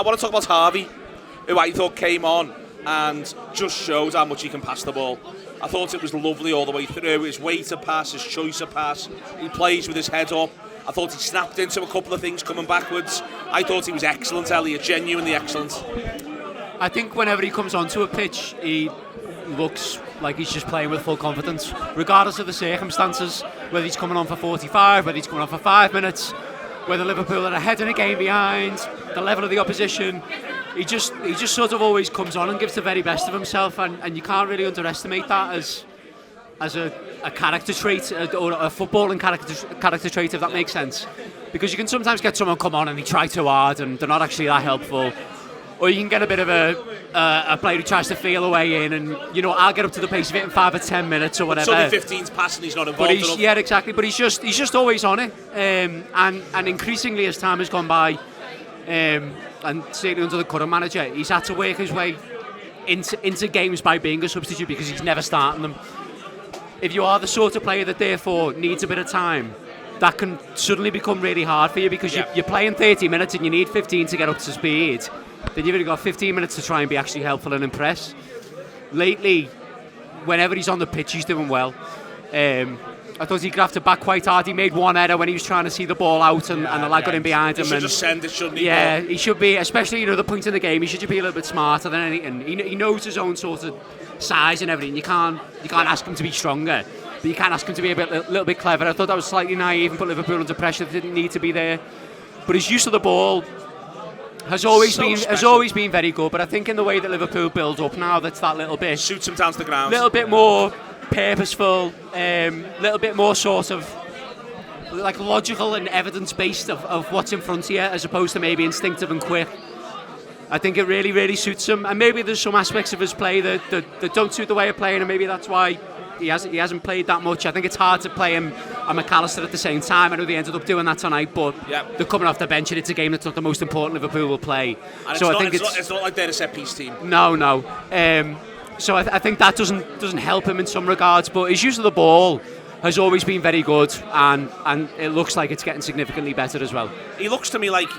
want to talk about Harvey, who I thought came on and just showed how much he can pass the ball. I thought it was lovely all the way through. His way to pass, his choice of pass. He plays with his head up. I thought he snapped into a couple of things coming backwards. I thought he was excellent, Elliott, genuinely excellent. I think whenever he comes onto a pitch, he looks like he's just playing with full confidence, regardless of the circumstances, whether he's coming on for 45, whether he's coming on for 5 minutes, whether Liverpool are ahead in a game behind, the level of the opposition. He just sort of always comes on and gives the very best of himself, and you can't really underestimate that as a character trait, or a footballing character trait, if that makes sense. Because you can sometimes get someone come on and they try too hard and they're not actually that helpful. Or you can get a bit of a player who tries to feel a way in, and I'll get up to the pace of it in 5 or 10 minutes or whatever. Suddenly 15's passing, he's not involved enough. Yeah, exactly. But he's just always on it, and increasingly as time has gone by, and certainly under the current manager, he's had to work his way into games by being a substitute because he's never starting them. If you are the sort of player that therefore needs a bit of time, that can suddenly become really hard for you because you're playing 30 minutes and you need 15 to get up to speed. Then you've only got 15 minutes to try and be actually helpful and impress. Lately, whenever he's on the pitch, he's doing well. I thought he grafted back quite hard. He made one error when he was trying to see the ball out and the lad got in behind him. He should just send it, shouldn't he? Yeah, he should be, especially the point in the game, he should be a little bit smarter than anything. He knows his own sort of size and everything. You can't ask him to be stronger, but you can ask him to be a little bit clever. I thought that was slightly naive and put Liverpool under pressure that didn't need to be there. But his use of the ball has always been very good, but I think in the way that Liverpool build up now, that's that little bit shoots him down to the ground, little bit more purposeful, little bit more sort of like logical and evidence based of what's in front of you, as opposed to maybe instinctive and quick. I think it really, really suits him, and maybe there's some aspects of his play that don't suit the way of playing, and maybe that's why he hasn't played that much. I think it's hard to play him and McAllister at the same time. I know they ended up doing that tonight, but they're coming off the bench and it's a game that's not the most important Liverpool will play. And so it's not like they're a set-piece team. No. So I think that doesn't help him in some regards, but his use of the ball has always been very good, and it looks like it's getting significantly better as well. He looks to me like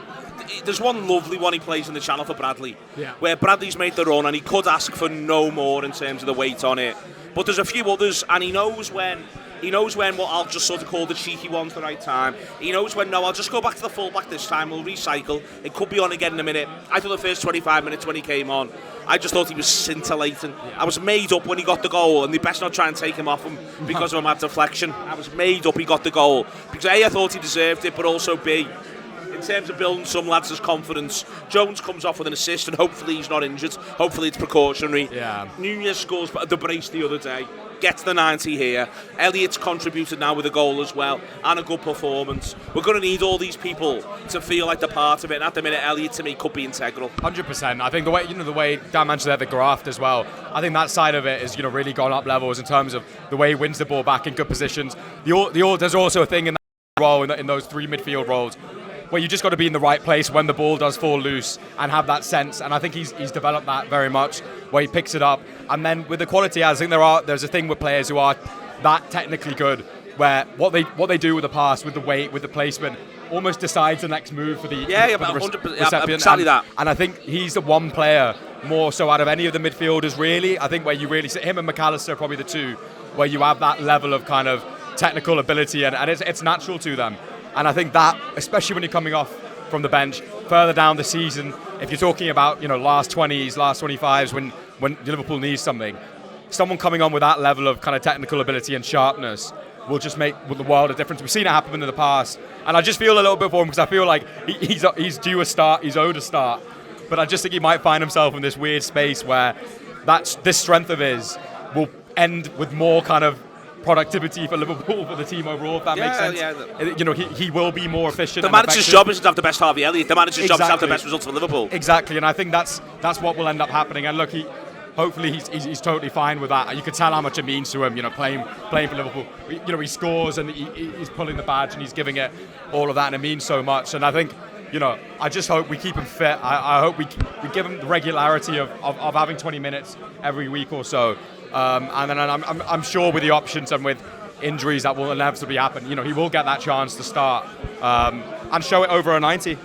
there's one lovely one he plays in the channel for Bradley, yeah, where Bradley's made the run and he could ask for no more in terms of the weight on it. But there's a few others, and he knows when what I'll just sort of call the cheeky one's the right time. He knows when, no, I'll just go back to the full-back this time, we'll recycle. It could be on again in a minute. I thought the first 25 minutes when he came on, I just thought he was scintillating. Yeah. I was made up when he got the goal, and they best not try and take him off him because of a mad deflection. I was made up he got the goal. Because A, I thought he deserved it, but also B, in terms of building some lads' confidence, Jones comes off with an assist and hopefully he's not injured. Hopefully it's precautionary. Yeah. Nunez scores the brace the other day. Gets the 90 here. Elliott's contributed now with a goal as well and a good performance. We're going to need all these people to feel like they're part of it. And at the minute, Elliott to me could be integral. 100%. I think the way Dan mentioned there, the graft as well. I think that side of it is really gone up levels in terms of the way he wins the ball back in good positions. There's also a thing in that role in those three midfield roles, where you just got to be in the right place when the ball does fall loose and have that sense. And I think he's developed that very much, where he picks it up. And then with the quality, I think there's a thing with players who are that technically good, where what they do with the pass, with the weight, with the placement, almost decides the next move for the recipient. Exactly that. And I think he's the one player more so out of any of the midfielders, really. I think where you really see him and McAllister are probably the two where you have that level of kind of technical ability, and it's natural to them. And I think that, especially when you're coming off from the bench, further down the season, if you're talking about last 20s, last 25s, when Liverpool needs something, someone coming on with that level of kind of technical ability and sharpness will just make the world of difference. We've seen it happen in the past, and I just feel a little bit for him because I feel like he's due a start, he's owed a start, but I just think he might find himself in this weird space where this strength of his will end with more kind of productivity for Liverpool, for the team overall, if that makes sense. Yeah. He will be more efficient. The manager's job isn't to have the best Harvey Elliott. The manager's job is to have the best results for Liverpool. Exactly, and I think that's what will end up happening. And look, hopefully he's totally fine with that. You could tell how much it means to him, playing for Liverpool. He scores and he's pulling the badge and he's giving it all of that, and it means so much. And I think, I just hope we keep him fit. I hope we give him the regularity of having 20 minutes every week or so. And then I'm sure with the options and with injuries that will inevitably happen, he will get that chance to start and show it over a 90.